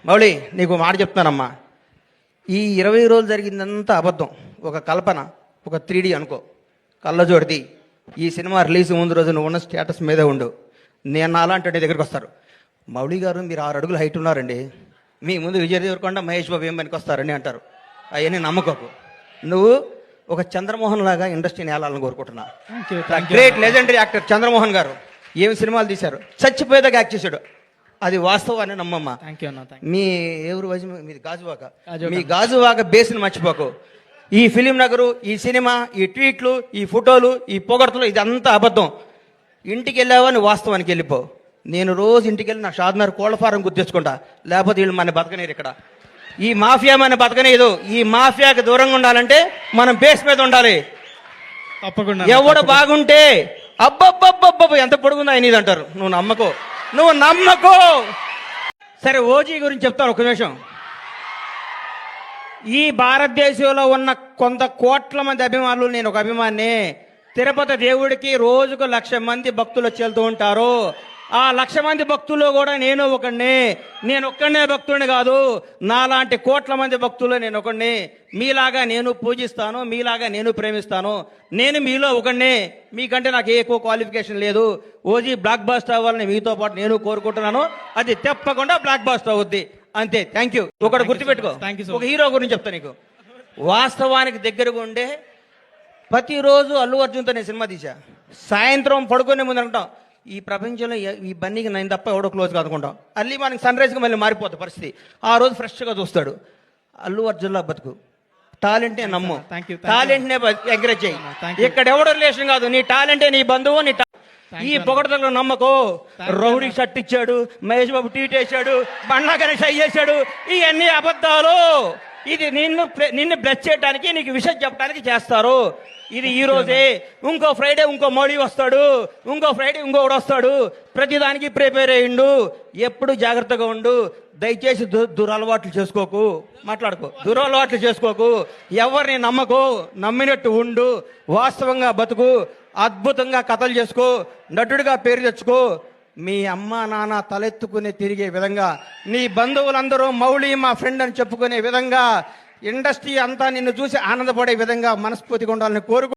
మౌళి నీకు మాట చెప్తానమ్మా, ఈ 20 రోజులు జరిగిందంతా అబద్ధం, ఒక కల్పన, ఒక 3D అనుకో, కళ్ళజోడిది. ఈ సినిమా రిలీజ్ ముందు రోజు నువ్వు ఉన్న స్టేటస్ మీదే ఉండు. నేను అలాంటి నీ దగ్గరికి వస్తారు, మౌళి గారు మీరు 6 అడుగులు హైట్ ఉన్నారండి, మీ ముందు విజయ్ దేవరకొండ మహేష్ బాబు ఏం పనికి వస్తారని అంటారు. అవన్నీ నమ్మకోకు. నువ్వు ఒక చంద్రమోహన్ లాగా ఇండస్ట్రీని ఏలాలని కోరుకుంటున్నా. గ్రేట్ లెజెండరీ యాక్టర్ చంద్రమోహన్ గారు ఏం సినిమాలు తీశారు, చచ్చిపోయేదాకా యాక్ట్ చేశాడు. అది వాస్తవాన్ని నమ్మమ్మ. మీ ఎవరు మీది గాజువాక, మీ గాజువాక బేస్ని మర్చిపోకు. ఈ ఫిలిం నగరు, ఈ సినిమా, ఈ ట్వీట్లు, ఈ ఫోటోలు, ఈ పొగడతలు, ఇదంతా అబద్ధం. ఇంటికి వెళ్ళావా నువ్వు వాస్తవానికి వెళ్ళిపో. నేను రోజు ఇంటికి వెళ్ళి నా షాద్నగర్ కోళ్ల ఫారం గుర్తు తెచ్చుకుంటా, లేకపోతే వీళ్ళు మన బతకనేరు. ఇక్కడ ఈ మాఫియా మన బతకనేదు. ఈ మాఫియాకి దూరంగా ఉండాలంటే మనం బేస్ మీద ఉండాలి. తప్పకుండా ఎవడు బాగుంటే అబ్బబ్బబ్బబ్బ ఎంత పొడుగుందా ఆయన ఇది అంటారు. నువ్వు నమ్మకో. సరే, ఓజీ గురించి చెప్తాను ఒక నిమిషం. ఈ భారతదేశంలో ఉన్న కొంత కోట్ల మంది అభిమానులు, నేను ఒక అభిమాని. తిరుపతి దేవుడికి రోజుకు 1,00,000 మంది భక్తులు వచ్చి వెళ్తూ ఉంటారు. ఆ 1,00,000 మంది భక్తుల్లో కూడా నేను ఒక్కడే భక్తుడిని కాదు, నాలాంటి కోట్ల మంది భక్తులు నేను ఒకడిని. మీలాగా నేను పూజిస్తాను, మీలాగా నేను ప్రేమిస్తాను. నేను మీలో ఒకడిని, మీకంటే నాకు ఏ ఎక్కువ క్వాలిఫికేషన్ లేదు. ఓజీ బ్లాక్ బాస్టర్ అవ్వాలని మీతో పాటు నేను కోరుకుంటున్నాను. అది తప్పకుండా బ్లాక్ బాస్టర్ అవుద్ది. అంతే. Thank you. ఒకటి గుర్తుపెట్టుకో, ఒక హీరో గురించి చెప్తా నీకు. వాస్తవానికి దగ్గరగా ఉండే ప్రతిరోజు అల్లు అర్జున్తో నేను సినిమా తీసా. సాయంత్రం పడుకునే ముందు అనుకుంటాం, ఈ ప్రపంచంలో ఈ బన్నీకి నేను తప్ప ఎవడో క్లోజ్ కాదుకుంటాం. అల్లి మనకి సన్ రైజ్కి మళ్ళీ మారిపోతుంది పరిస్థితి. ఆ రోజు ఫ్రెష్గా చూస్తాడు. అల్లు అర్జున్లా బతుకు, టాలెంట్నే నమ్ము, టాలెంట్నే ఎంకరేజ్ చేయి. ఇక్కడ ఎవడో రిలేషన్ కాదు, నీ టాలెంటే నీ బంధువు. ఈ పొగడతలో నమ్మకో. రౌడీ షర్ట్ ఇచ్చాడు, మహేష్ బాబు ట్వీట్ వేశాడు, బండ్లా గణేష్ చేశాడు, ఇవన్నీ అబద్ధాలు. ఇది నిన్ను బ్లెస్ చేయడానికి, నీకు విషయం చెప్పడానికి చేస్తారు. ఇది ఈ రోజే. ఇంకో ఫ్రైడే ఇంకో మోడీ వస్తాడు, ఇంకో ఫ్రైడే ఇంకొకడు వస్తాడు. ప్రతిదానికి ప్రిపేర్ అయ్యిండు. ఎప్పుడు జాగ్రత్తగా ఉండు. దయచేసి దురలవాట్లు చేసుకోకు, దురలవాట్లు చేసుకోకు. ఎవరిని నమ్మకు, నమ్మినట్టు ఉండు, వాస్తవంగా బతుకు, అద్భుతంగా కథలు చేసుకో, నటుడిగా పేరు తెచ్చుకో. మీ అమ్మ నాన్న తలెత్తుకుని తిరిగే విధంగా, నీ బంధువులందరూ మౌళి మా ఫ్రెండ్ అని చెప్పుకునే విధంగా, ఇండస్ట్రీ అంతా నిన్ను చూసి ఆనందపడే విధంగా మనస్ఫూర్తిగా ఉండాలని కోరుకు